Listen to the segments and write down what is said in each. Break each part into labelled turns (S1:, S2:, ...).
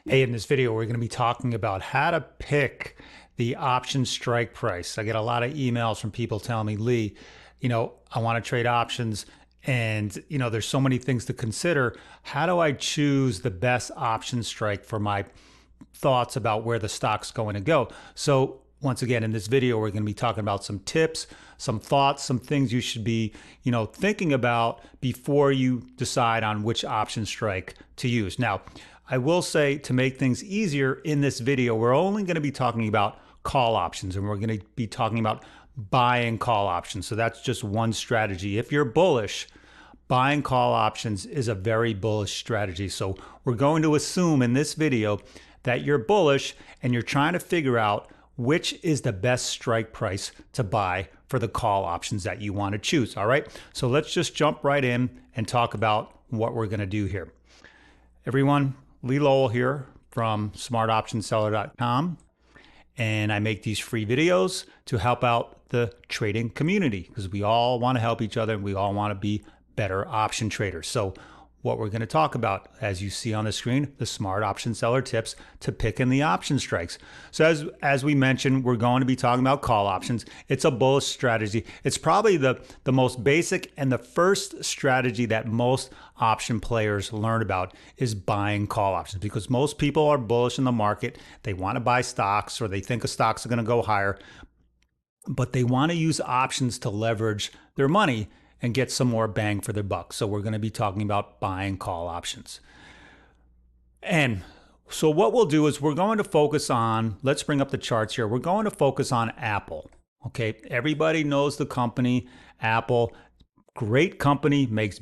S1: Hey, in this video, we're going to be talking about how to pick the option strike price. I get a lot of emails from people telling me, Lee, I want to trade options and, there's so many things to consider. How do I choose the best option strike for my thoughts about where the stock's going to go? So once again, in this video, we're going to be talking about some tips, some thoughts, some things you should be, thinking about before you decide on which option strike to use. Now, I will say, to make things easier in this video, we're only going to be talking about call options, and we're going to be talking about buying call options. So that's just one strategy. If you're bullish, buying call options is a very bullish strategy. So we're going to assume in this video that you're bullish and you're trying to figure out which is the best strike price to buy for the call options that you want to choose. All right. So let's just jump right in and talk about what we're going to do here. Everyone, Lee Lowell here from smartoptionseller.com, and I make these free videos to help out the trading community because we all want to help each other and we all want to be better option traders. So what we're going to talk about, as you see on the screen, the smart option seller tips to pick in the option strikes. So as we mentioned, we're going to be talking about call options. It's a bullish strategy. It's probably the most basic and the first strategy that most option players learn about is buying call options, because most people are bullish in the market. They want to buy stocks, or they think a stocks are going to go higher, but they want to use options to leverage their money and get some more bang for their buck. So we're going to be talking about buying call options. And so what we'll do is we're going to focus on, let's bring up the charts here. We're going to focus on Apple. Okay, everybody knows the company, Apple, great company, makes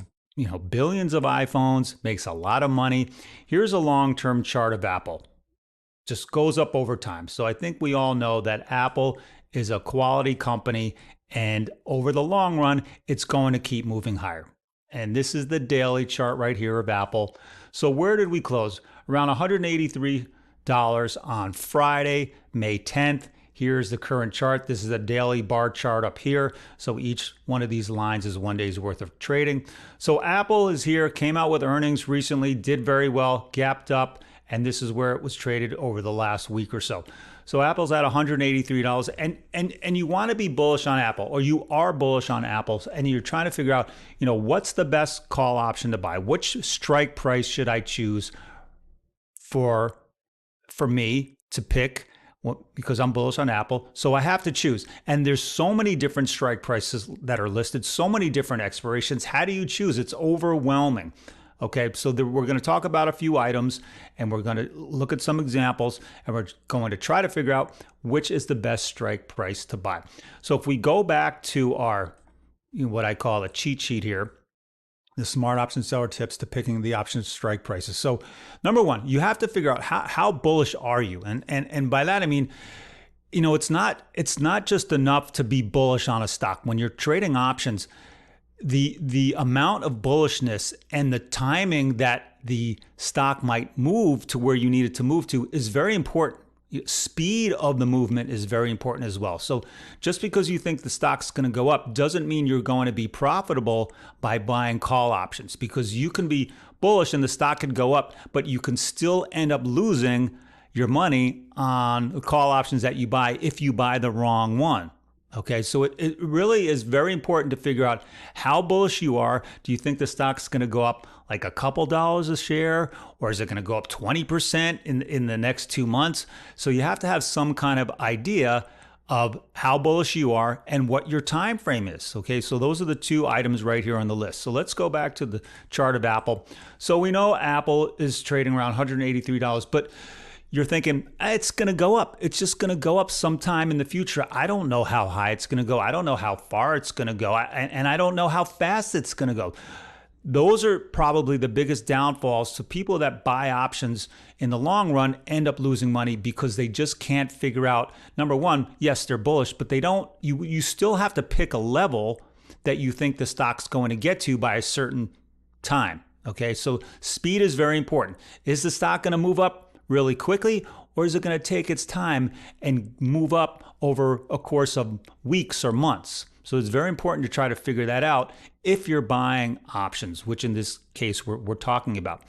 S1: billions of iPhones, makes a lot of money. Here's a long-term chart of Apple. Just goes up over time. So I think we all know that Apple is a quality company, and over the long run, it's going to keep moving higher. And this is the daily chart right here of Apple. So where did we close? Around $183 on Friday, May 10th. Here's the current chart. This is a daily bar chart up here. So each one of these lines is 1 day's worth of trading. So Apple is here, came out with earnings recently, did very well, gapped up, and this is where it was traded over the last week or so. So Apple's at $183, and you want to be bullish on Apple, or you are bullish on Apple, and you're trying to figure out, what's the best call option to buy? Which strike price should I choose for me to pick? Because I'm bullish on Apple, so I have to choose. And there's so many different strike prices that are listed, so many different expirations. How do you choose? It's overwhelming. Okay, so we're going to talk about a few items, and we're going to look at some examples, and we're going to try to figure out which is the best strike price to buy. So if we go back to our, what I call a cheat sheet here, the smart option seller tips to picking the option strike prices. So number one, you have to figure out how bullish are you, and by that I mean, it's not just enough to be bullish on a stock. When you're trading options, the amount of bullishness and the timing that the stock might move to where you need it to move to is very important. Speed of the movement is very important as well. So just because you think the stock's going to go up doesn't mean you're going to be profitable by buying call options, because you can be bullish and the stock could go up, but you can still end up losing your money on call options that you buy if you buy the wrong one. Okay, so it really is very important to figure out how bullish you are. Do you think the stock's going to go up like a couple dollars a share, or is it going to go up 20% in the next 2 months? So you have to have some kind of idea of how bullish you are and what your time frame is. Okay, so those are the two items right here on the list. So let's go back to the chart of Apple. So we know Apple is trading around $183, but you're thinking, it's going to go up. It's just going to go up sometime in the future. I don't know how high it's going to go. I don't know how far it's going to go. And I don't know how fast it's going to go. Those are probably the biggest downfalls to people that buy options in the long run, end up losing money because they just can't figure out, number one, yes, they're bullish, but they don't, you still have to pick a level that you think the stock's going to get to by a certain time. Okay, so speed is very important. Is the stock going to move up really quickly, or is it going to take its time and move up over a course of weeks or months? So it's very important to try to figure that out if you're buying options, which in this case we're talking about.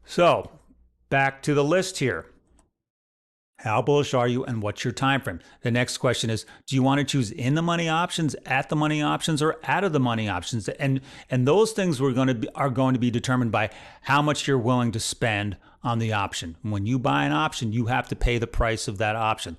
S1: So back to the list here. How bullish are you and what's your time frame? The next question is, do you want to choose in the money options, at the money options, or out of the money options? And those things are going to be determined by how much you're willing to spend on the option. When you buy an option, you have to pay the price of that option.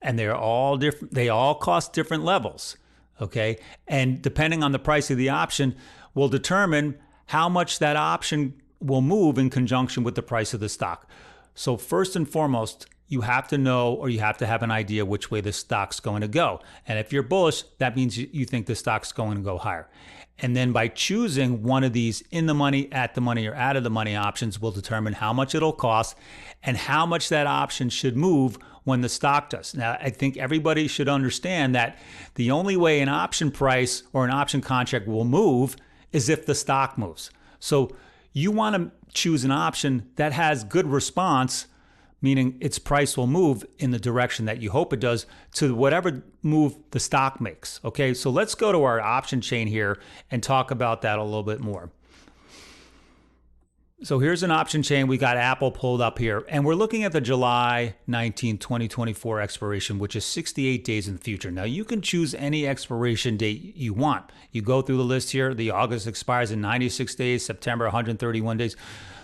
S1: And they're all different. They all cost different levels. Okay? And depending on the price of the option will determine how much that option will move in conjunction with the price of the stock. So first and foremost, you have to know, or you have to have an idea which way the stock's going to go. And if you're bullish, that means you think the stock's going to go higher. And then by choosing one of these in the money, at the money, or out of the money options will determine how much it'll cost and how much that option should move when the stock does. Now, I think everybody should understand that the only way an option price or an option contract will move is if the stock moves. So you want to choose an option that has good response, meaning its price will move in the direction that you hope it does to whatever move the stock makes. Okay, so let's go to our option chain here and talk about that a little bit more. So here's an option chain. We got Apple pulled up here, and we're looking at the July 19, 2024 expiration, which is 68 days in the future. Now, you can choose any expiration date you want. You go through the list here. The August expires in 96 days, September 131 days.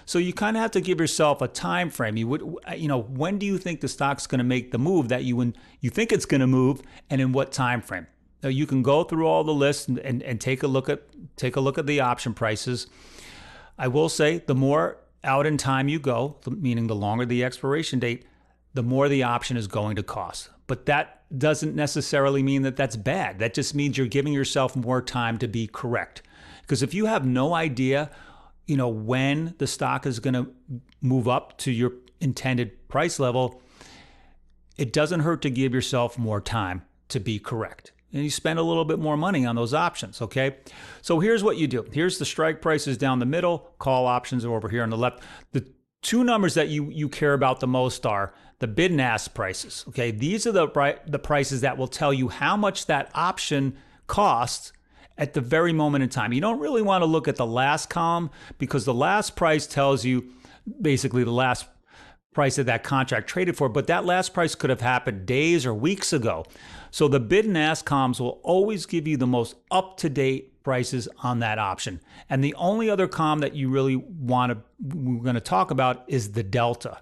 S1: So you kind of have to give yourself a time frame. When do you think the stock's going to make the move that you think it's going to move, and in what time frame? Now, you can go through all the lists and take a look at the option prices. I will say the more out in time you go, meaning the longer the expiration date, the more the option is going to cost. But that doesn't necessarily mean that that's bad. That just means you're giving yourself more time to be correct. Because if you have no idea, when the stock is going to move up to your intended price level, it doesn't hurt to give yourself more time to be correct. And you spend a little bit more money on those options, okay? So here's what you do. Here's the strike prices down the middle. Call options are over here on the left. The two numbers that you care about the most are the bid and ask prices, okay? These are the prices that will tell you how much that option costs at the very moment in time. You don't really want to look at the last column because the last price tells you basically the last price that that contract traded for, but that last price could have happened days or weeks ago. So the bid and ask columns will always give you the most up-to-date prices on that option. And the only other column that you really we're going to talk about is the delta.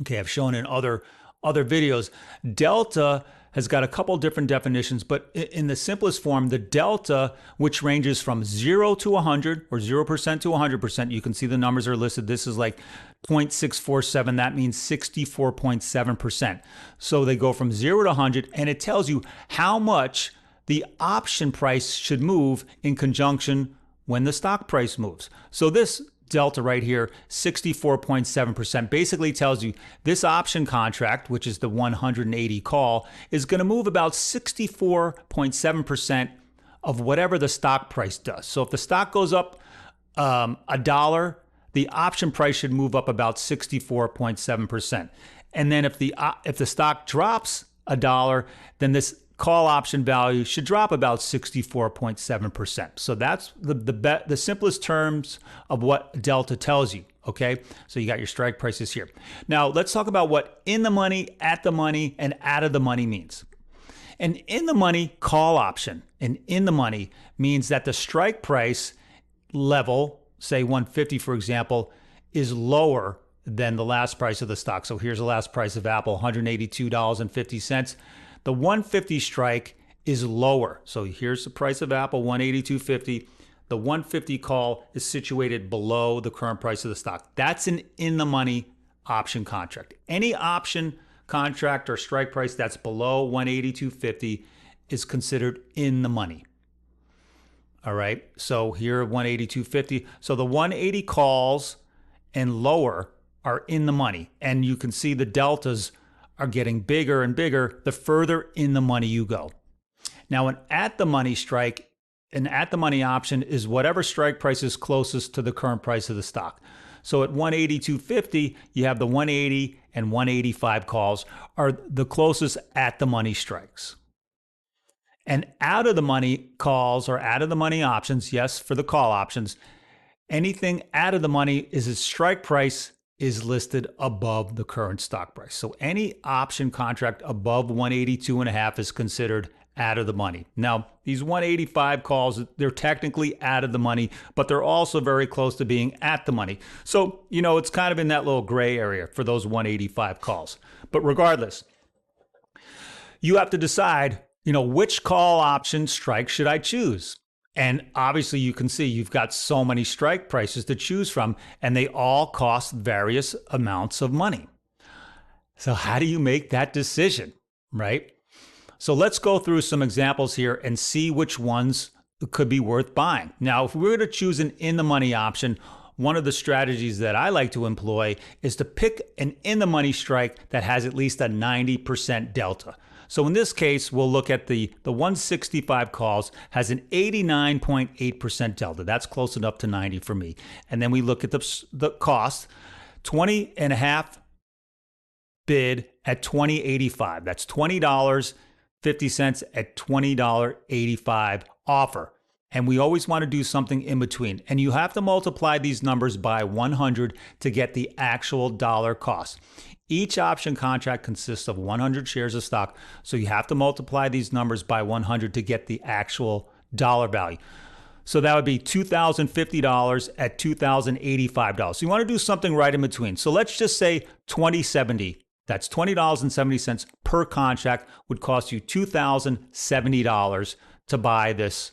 S1: Okay, I've shown in other videos, delta has got a couple different definitions, but in the simplest form, the delta, which ranges from 0 to 100 or 0% to 100%, you can see the numbers are listed. This is like 0.647. That means 64.7%. So they go from 0 to 100, and it tells you how much the option price should move in conjunction when the stock price moves. So this delta right here, 64.7%, basically tells you this option contract, which is the 180 call, is going to move about 64.7% of whatever the stock price does. So if the stock goes up $1, the option price should move up about 64.7%. And then if the stock drops $1, then this call option value should drop about 64.7%. So that's the simplest terms of what delta tells you, okay? So you got your strike prices here. Now, let's talk about what in the money, at the money, and out of the money means. An in the money call option, an in the money means that the strike price level, say 150 for example, is lower than the last price of the stock. So here's the last price of Apple, $182.50. The 150 strike is lower. So here's the price of Apple, $182.50. The 150 call is situated below the current price of the stock. That's an in-the-money option contract. Any option contract or strike price that's below $182.50 is considered in the money. All right, so here, $182.50. So the 180 calls and lower are in the money. And you can see the deltas are getting bigger and bigger the further in the money you go. Now, an at-the-money strike, an at-the-money option is whatever strike price is closest to the current price of the stock. So at $182.50, you have the 180 and 185 calls are the closest at-the-money strikes. And out-of-the-money calls or out-of-the-money options, yes, for the call options, anything out of the money is its strike price is listed above the current stock price. So any option contract above 182.5 is considered out of the money. Now, these 185 calls, they're technically out of the money, but they're also very close to being at the money. So, it's kind of in that little gray area for those 185 calls. But regardless, you have to decide, which call option strike should I choose? And obviously you can see you've got so many strike prices to choose from, and they all cost various amounts of money. So how do you make that decision, right? So let's go through some examples here and see which ones could be worth buying. Now, if we were to choose an in-the-money option, one of the strategies that I like to employ is to pick an in-the-money strike that has at least a 90% delta. So in this case, we'll look at the 165 calls has an 89.8% delta. That's close enough to 90 for me. And then we look at the cost, 20.5 bid at $20.85. That's $20.50 at $20.85 offer. And we always want to do something in between. And you have to multiply these numbers by 100 to get the actual dollar cost. Each option contract consists of 100 shares of stock. So you have to multiply these numbers by 100 to get the actual dollar value. So that would be $2,050 at $2,085. So you want to do something right in between. So let's just say $20.70. That's $20.70 per contract would cost you $2,070 to buy this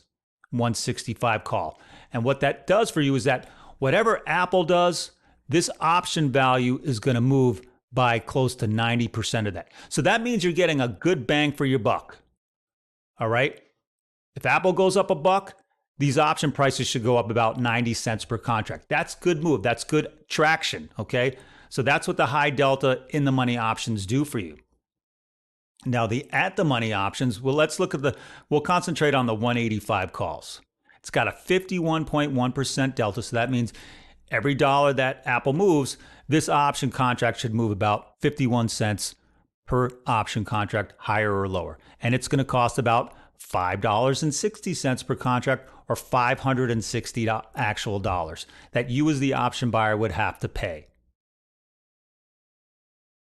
S1: 165 call. And what that does for you is that whatever Apple does, this option value is going to move by close to 90% of that. So that means you're getting a good bang for your buck. All right? If Apple goes up $1, these option prices should go up about 90 cents per contract. That's good move. That's good traction, okay? So that's what the high delta in the money options do for you. Now the at the money options, we'll concentrate on the 185 calls. It's got a 51.1% delta. So that means every dollar that Apple moves, this option contract should move about 51 cents per option contract, higher or lower. And it's going to cost about $5.60 per contract, or $560 actual dollars that you as the option buyer would have to pay.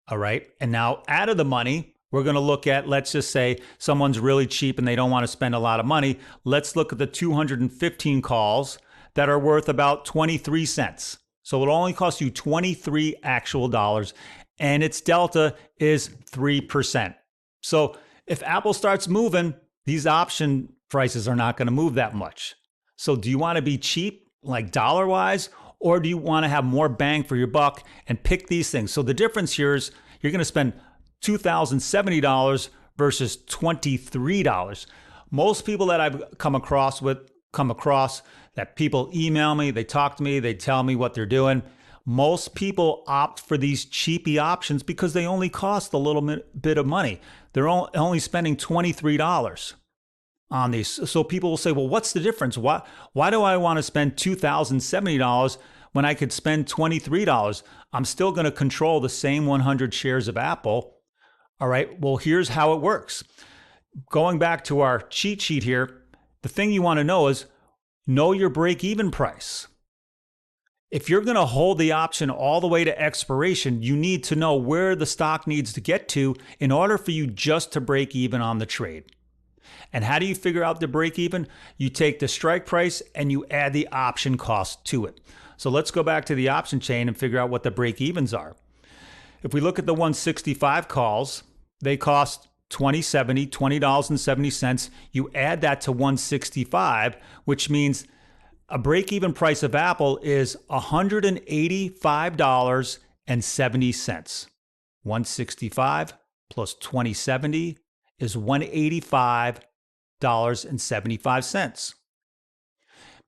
S1: All right. And now out of the money, we're going to look at, let's just say someone's really cheap and they don't want to spend a lot of money. Let's look at the 215 calls that are worth about 23 cents. So it'll only cost you 23 actual dollars, and its delta is 3%. So if Apple starts moving, these option prices are not going to move that much. So do you want to be cheap, like dollar-wise, or do you want to have more bang for your buck and pick these things? So the difference here is you're going to spend $2,070 versus $23. Most people that I've come across that people email me, they talk to me, they tell me what they're doing. Most people opt for these cheapy options because they only cost a little bit of money. They're only spending $23 on these. So people will say, well, what's the difference? Why do I want to spend $2,070 when I could spend $23? I'm still going to control the same 100 shares of Apple. All right, well, here's how it works. Going back to our cheat sheet here, the thing you want to know is know your break-even price. If you're going to hold the option all the way to expiration, you need to know where the stock needs to get to in order for you just to break even on the trade. And how do you figure out the break even? You take the strike price and you add the option cost to it. So let's go back to the option chain and figure out what the break evens are. If we look at the 165 calls, they cost $20.70. You add that to 165, which means a break-even price of Apple is $185.70. 165 plus 2070 is $185.75.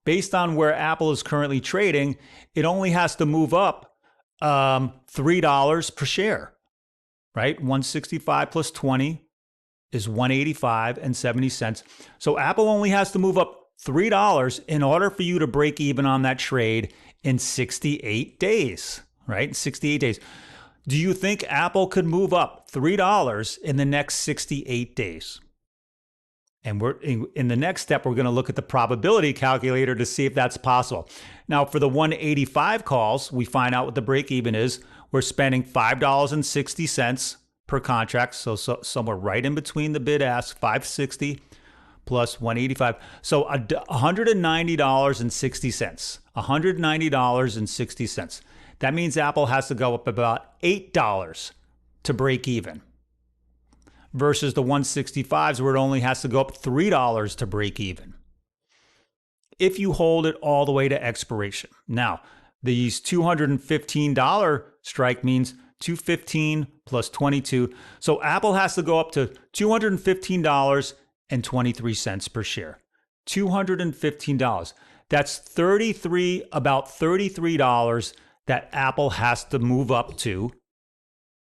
S1: Based on where Apple is currently trading, it only has to move up $3 per share, right? 165 plus 20 is $185.70. So Apple only has to move up $3 in order for you to break even on that trade in 68 days, right? 68 days. Do you think Apple could move up $3 in the next 68 days? And we're in the next step, we're going to look at the probability calculator to see if that's possible. Now, for the 185 calls, we find out what the break even is. We're spending $5.60 per contract. So somewhere right in between the bid ask, 560 plus 185. So $190.60. $190.60. That means Apple has to go up about $8 to break even, versus the 165s where it only has to go up $3 to break even if you hold it all the way to expiration. Now, these $215 strike means 215 plus 22. So Apple has to go up to $215.23 per share. $215. That's about $33 that Apple has to move up to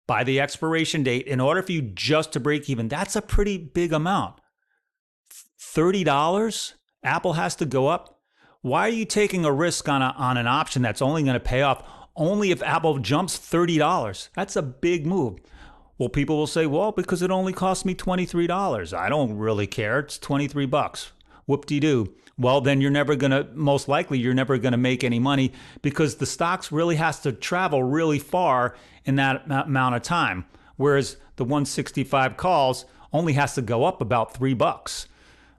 S1: by the expiration date in order for you just to break even. That's a pretty big amount. $30 Apple has to go up. Why are you taking a risk on an option that's only going to pay off only if Apple jumps $30? That's a big move. Well, people will say, well, because it only cost me $23. I don't really care. It's $23. Whoop-de-doo. Well, then most likely you're never going to make any money, because the stocks really has to travel really far in that amount of time. Whereas the 165 calls only has to go up about $3.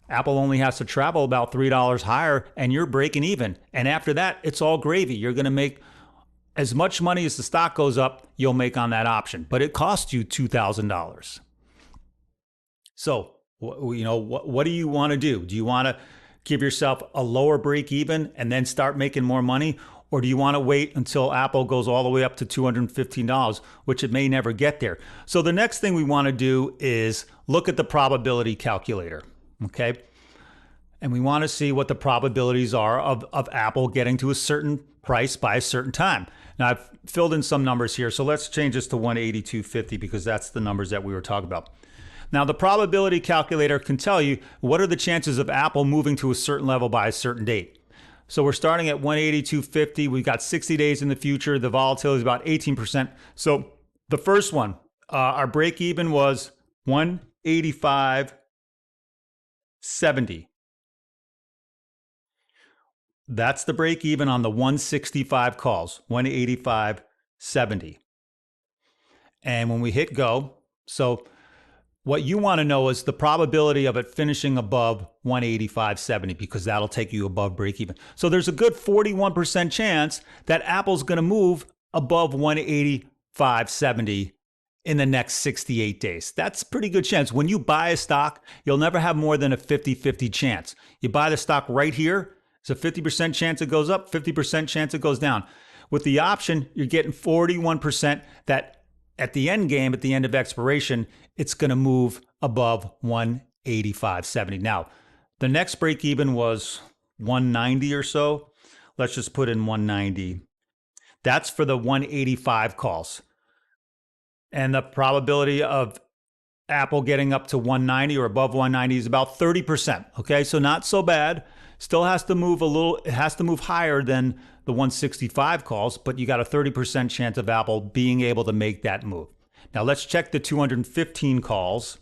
S1: Apple only has to travel about $3 higher and you're breaking even. And after that, it's all gravy. You're going to make as much money as the stock goes up, you'll make on that option. But it costs you $2,000. So, what do you want to do? Do you want to give yourself a lower break even and then start making more money? Or do you want to wait until Apple goes all the way up to $215, which it may never get there? So the next thing we want to do is look at the probability calculator, okay? And we want to see what the probabilities are of Apple getting to a certain price by a certain time. Now, I've filled in some numbers here, so let's change this to 182.50 because that's the numbers that we were talking about. Now, the probability calculator can tell you what are the chances of Apple moving to a certain level by a certain date. So we're starting at 182.50. We've got 60 days in the future. The volatility is about 18%. So the first one, our break even was 185.70. That's the break even on the 165 calls, 185.70. And when we hit go, so what you want to know is the probability of it finishing above 185.70, because that'll take you above break even. So there's a good 41% chance that Apple's going to move above 185.70 in the next 68 days. That's a pretty good chance. When you buy a stock, you'll never have more than a 50-50 chance. You buy the stock right here, it's a 50% chance it goes up, 50% chance it goes down. With the option, you're getting 41% that at the end game, at the end of expiration, it's going to move above 185.70. Now, the next break even was 190 or so. Let's just put in 190. That's for the 185 calls. And the probability of Apple getting up to 190 or above 190 is about 30%. Okay, so not so bad. Still has to move a little, it has to move higher than the 165 calls, but you got a 30% chance of Apple being able to make that move. Now let's check the 215 calls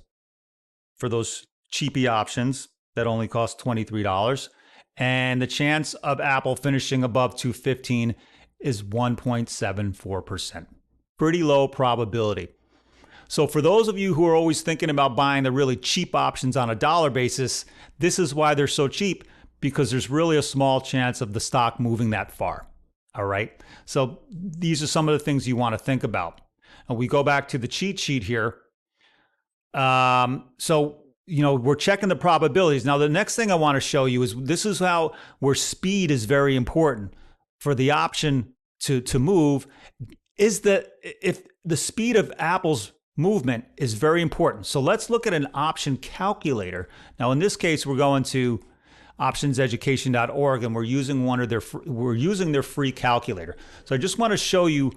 S1: for those cheapy options that only cost $23. And the chance of Apple finishing above 215 is 1.74%. Pretty low probability. So for those of you who are always thinking about buying the really cheap options on a dollar basis, this is why they're so cheap, because there's really a small chance of the stock moving that far. All right. So these are some of the things you want to think about. And we go back to the cheat sheet here. So, we're checking the probabilities. Now, the next thing I want to show you is this is where speed is very important for the option to move, is that if the speed of Apple's movement is very important. So let's look at an option calculator. Now, in this case, we're going to optionseducation.org, and we're using their free calculator. So I just want to show you,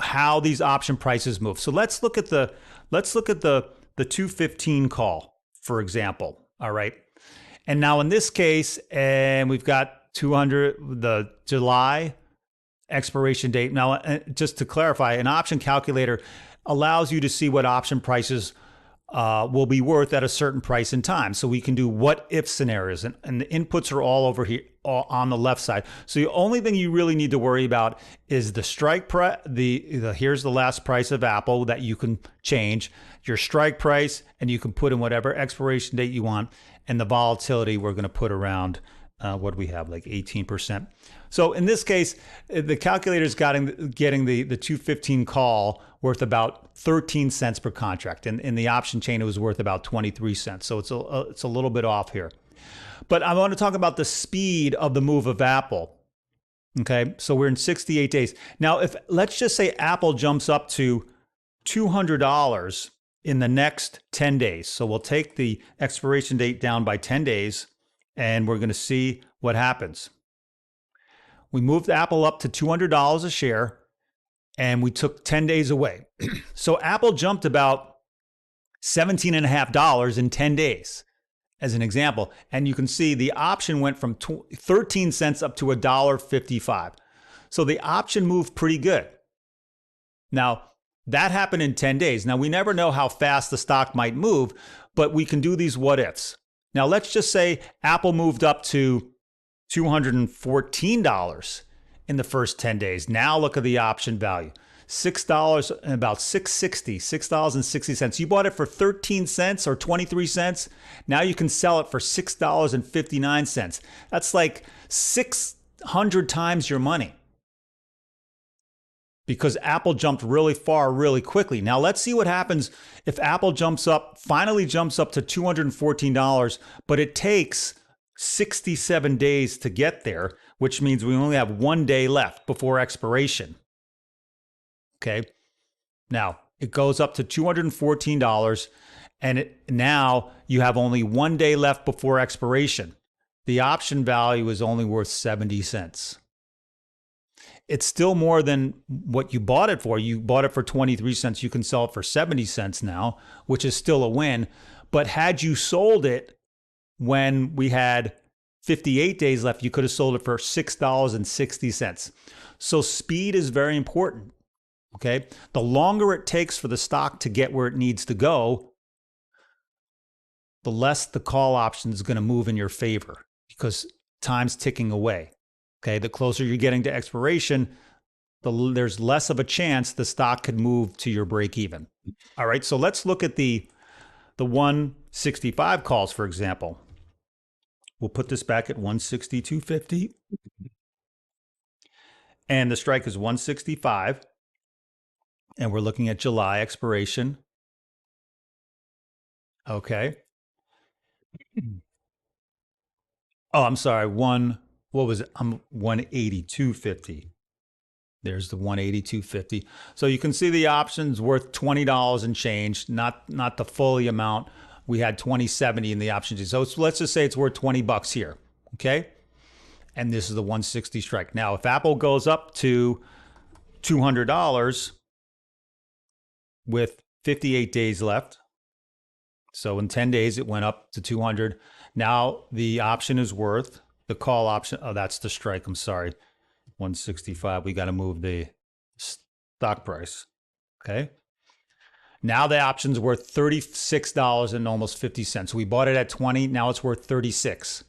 S1: how these option prices move. So let's look at the 215 call, for example. All right, and now in this case, and we've got the July expiration date. Now, just to clarify, an option calculator allows you to see what option prices will be worth at a certain price and time. So we can do what if scenarios, and the inputs are all over here, all on the left side. So the only thing you really need to worry about is the strike price. Here's the last price of Apple that you can change, your strike price, and you can put in whatever expiration date you want. And the volatility we're going to put around, what do we have, like 18%. So in this case, the calculator is getting the 215 call worth about 13 cents per contract. And in the option chain, it was worth about 23 cents. So it's a little bit off here. But I want to talk about the speed of the move of Apple. Okay, so we're in 68 days. Now, if let's just say Apple jumps up to $200 in the next 10 days. So we'll take the expiration date down by 10 days, and we're going to see what happens. We moved Apple up to $200 a share, and we took 10 days away. So Apple jumped about $17.50 in 10 days, as an example. And you can see the option went from 13 cents up to $1.55. So the option moved pretty good. Now, that happened in 10 days. Now, we never know how fast the stock might move, but we can do these what ifs. Now, let's just say Apple moved up to $214 in the first 10 days. Now look at the option value. $6 and about $6.60. You bought it for 13 cents or 23 cents. Now you can sell it for $6.59. That's like 600 times your money, because Apple jumped really far really quickly. Now let's see what happens if Apple finally jumps up to $214, but it takes 67 days to get there, which means we only have 1 day left before expiration. Okay. Now it goes up to $214, and now you have only 1 day left before expiration. The option value is only worth 70 cents. It's still more than what you bought it for. You bought it for 23 cents. You can sell it for 70 cents now, which is still a win. But had you sold it when we had 58 days left, you could have sold it for $6.60. So speed is very important. Okay. The longer it takes for the stock to get where it needs to go, the less the call option is going to move in your favor, because time's ticking away. Okay. The closer you're getting to expiration, there's less of a chance the stock could move to your break even. All right. So let's look at the 165 calls, for example. We'll put this back at 162.50. And the strike is 165. And we're looking at July expiration. Okay. Oh, I'm sorry. What was it? 182.50. There's the 182.50. So you can see the option's worth $20 and change, not the fully amount. We had 20.70 in the option. So let's just say it's worth $20 here. Okay. And this is the 160 strike. Now, if Apple goes up to $200 with 58 days left, so in 10 days it went up to 200. Now the option is worth, the call option, oh, that's the strike, I'm sorry, 165. We got to move the stock price. Okay. Now the option's worth $36 and almost 50 cents. We bought it at 20. Now it's worth 36.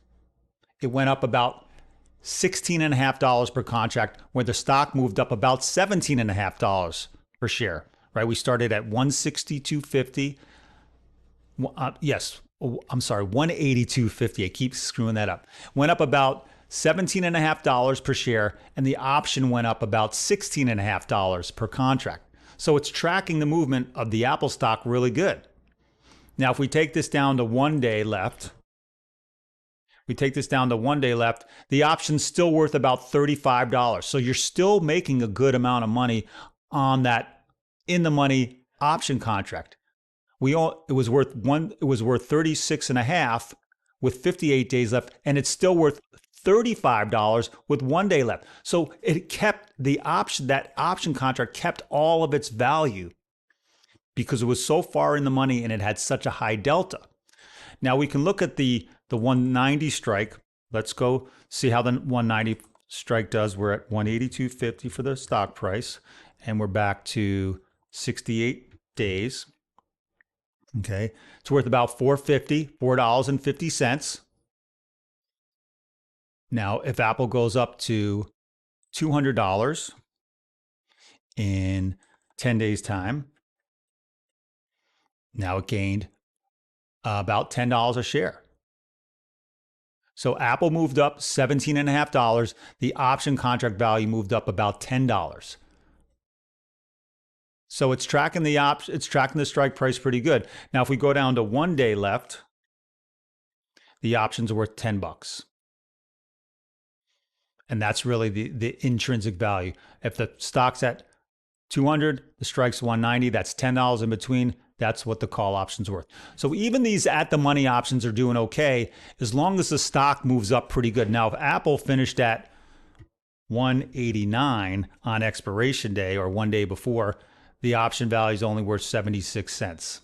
S1: It went up about $16.50 per contract, where the stock moved up about $17.50 per share, right? We started at 162.50. Yes, I'm sorry, 182.50. I keep screwing that up. Went up about $17.50 per share, and the option went up about $16.50 per contract. So it's tracking the movement of the Apple stock really good. Now, if we take this down to 1 day left, the option's still worth about $35. So you're still making a good amount of money on that in the money option contract. It was worth 36.5 with 58 days left, and it's still worth $35 with 1 day left. So it kept that option contract kept all of its value because it was so far in the money and it had such a high delta. Now we can look at the 190 strike. Let's go see how the 190 strike does. We're at 182.50 for the stock price, and we're back to 68 days. Okay. It's worth about $4.50. Now, if Apple goes up to $200 in 10 days' time, now it gained about $10 a share. So Apple moved up $17.50. The option contract value moved up about $10. So it's tracking it's tracking the strike price pretty good. Now, if we go down to 1 day left, the options are worth $10. And that's really the intrinsic value. If the stock's at 200, the strike's 190, that's $10 in between. That's what the call option's worth. So even these at the money options are doing okay as long as the stock moves up pretty good. Now, if Apple finished at 189 on expiration day or 1 day before, the option value is only worth 76 cents.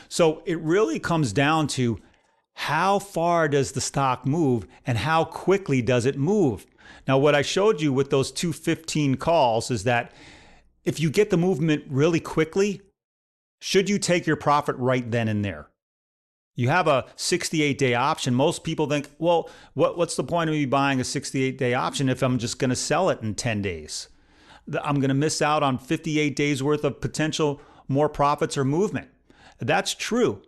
S1: So it really comes down to how far does the stock move and how quickly does it move? Now, what I showed you with those 215 calls is that if you get the movement really quickly, should you take your profit right then and there? You have a 68-day option. Most people think, well, what's the point of me buying a 68-day option if I'm just going to sell it in 10 days? I'm going to miss out on 58 days worth of potential more profits or movement. That's true.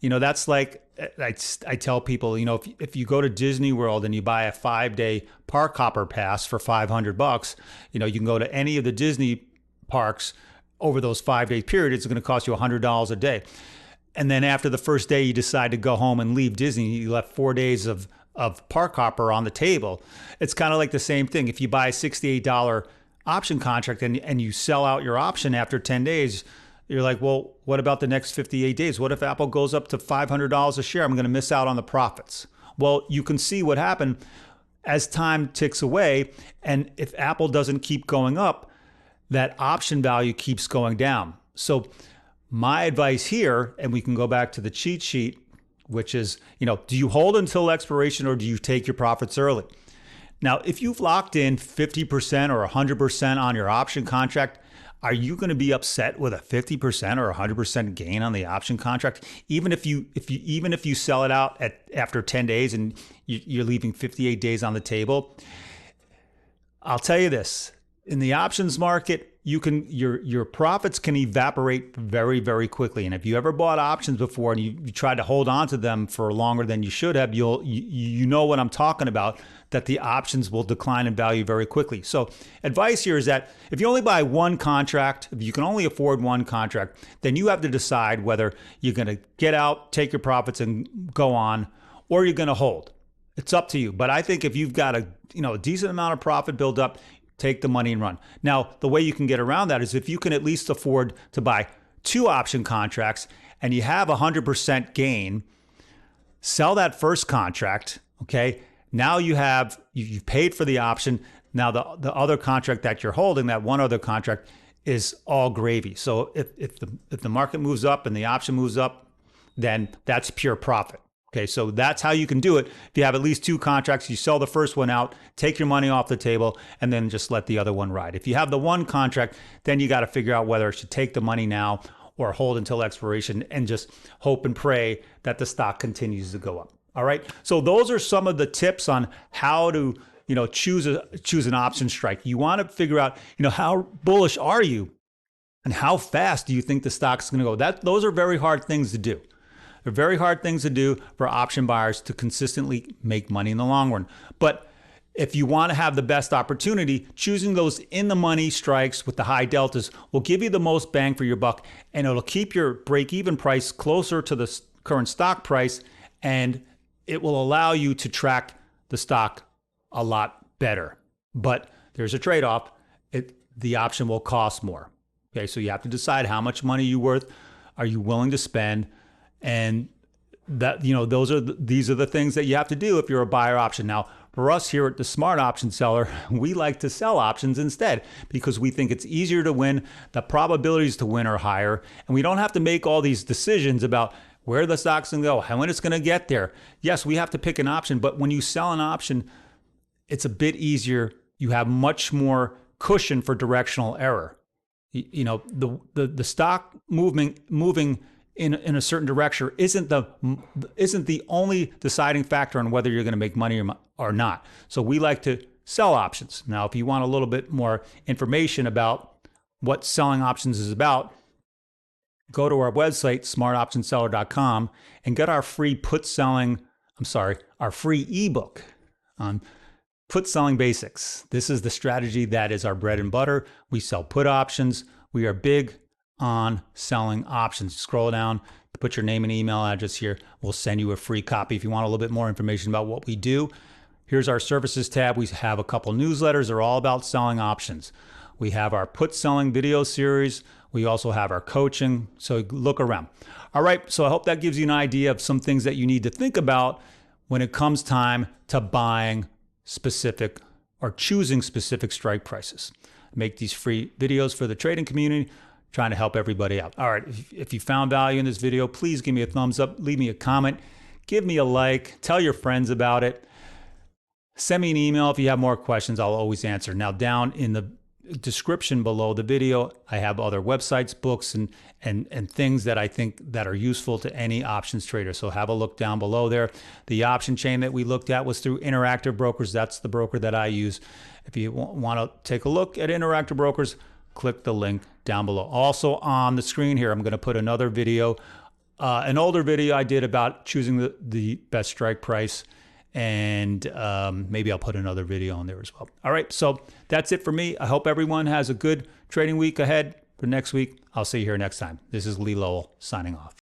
S1: That's like I tell people, if you go to Disney World and you buy a 5-day park hopper pass for $500, you can go to any of the Disney parks over those 5-day period. It's going to cost you $100 a day. And then after the first day, you decide to go home and leave Disney. You left 4 days of park hopper on the table. It's kind of like the same thing. If you buy a $68 option contract and you sell out your option after 10 days, you're like, well, what about the next 58 days? What if Apple goes up to $500 a share? I'm going to miss out on the profits. Well, you can see what happened as time ticks away. And if Apple doesn't keep going up, that option value keeps going down. So my advice here, and we can go back to the cheat sheet, which is, do you hold until expiration or do you take your profits early? Now, if you've locked in 50% or 100% on your option contract, are you going to be upset with a 50% or 100% gain on the option contract? Even if you sell it out after 10 days and you're leaving 58 days on the table, I'll tell you this: in the options market, your profits can evaporate very, very quickly. And if you ever bought options before and you tried to hold on to them for longer than you should have, you know what I'm talking about, that the options will decline in value very quickly. So advice here is that if you only buy one contract, if you can only afford one contract, then you have to decide whether you're going to get out, take your profits and go on, or you're going to hold. It's up to you. But I think if you've got a decent amount of profit build up, take the money and run. Now, the way you can get around that is if you can at least afford to buy 2 option contracts and you have 100% gain, sell that first contract, okay? Now you've paid for the option. Now the other contract that you're holding, that one other contract, is all gravy. So if the market moves up and the option moves up, then that's pure profit. Okay, so that's how you can do it. If you have at least 2 contracts, you sell the first one out, take your money off the table, and then just let the other one ride. If you have the one contract, then you got to figure out whether it should take the money now or hold until expiration and just hope and pray that the stock continues to go up. All right. So those are some of the tips on how to, choose an option strike. You want to figure out, how bullish are you and how fast do you think the stock's going to go? Those are very hard things to do. They're very hard things to do for option buyers to consistently make money in the long run. But if you want to have the best opportunity, choosing those in the money strikes with the high deltas will give you the most bang for your buck, and it'll keep your break-even price closer to the current stock price, and it will allow you to track the stock a lot better. But there's a trade-off. The option will cost more. Okay, so you have to decide how much money you're worth. Are you willing to spend? And that, these are the things that you have to do if you're a buyer option. Now, for us here at the Smart Option Seller, we like to sell options instead because we think it's easier to win. The probabilities to win are higher, and we don't have to make all these decisions about where the stock's going to go, how when it's going to get there. Yes, we have to pick an option, but when you sell an option, it's a bit easier. You have much more cushion for directional error. The stock moving in a certain direction isn't the only deciding factor on whether you're going to make money or not. So we like to sell options. Now, if you want a little bit more information about what selling options is about, go to our website, smartoptionseller.com, and get our free our free ebook on put selling basics. This is the strategy that is our bread and butter. We sell put options. We are big on selling options. Scroll down, put your name and email address here. We'll send you a free copy if you want a little bit more information about what we do. Here's our services tab. We have a couple newsletters. They're all about selling options. We have our put selling video series. We also have our coaching. So look around. All right. So I hope that gives you an idea of some things that you need to think about when it comes time to buying specific or choosing specific strike prices. Make these free videos for the trading community, trying to help everybody out. All right. If you found value in this video, please give me a thumbs up, leave me a comment, give me a like, tell your friends about it. Send me an email if you have more questions. I'll always answer. Now, down in the description below the video, I have other websites, books, and things that I think that are useful to any options trader. So have a look down below there. The option chain that we looked at was through Interactive Brokers. That's the broker that I use. If you want to take a look at Interactive Brokers, click the link down below. Also on the screen here, I'm going to put another video, an older video I did about choosing the best strike price. And maybe I'll put another video on there as well. All right, so that's it for me. I hope everyone has a good trading week ahead for next week. I'll see you here next time. This is Lee Lowell signing off.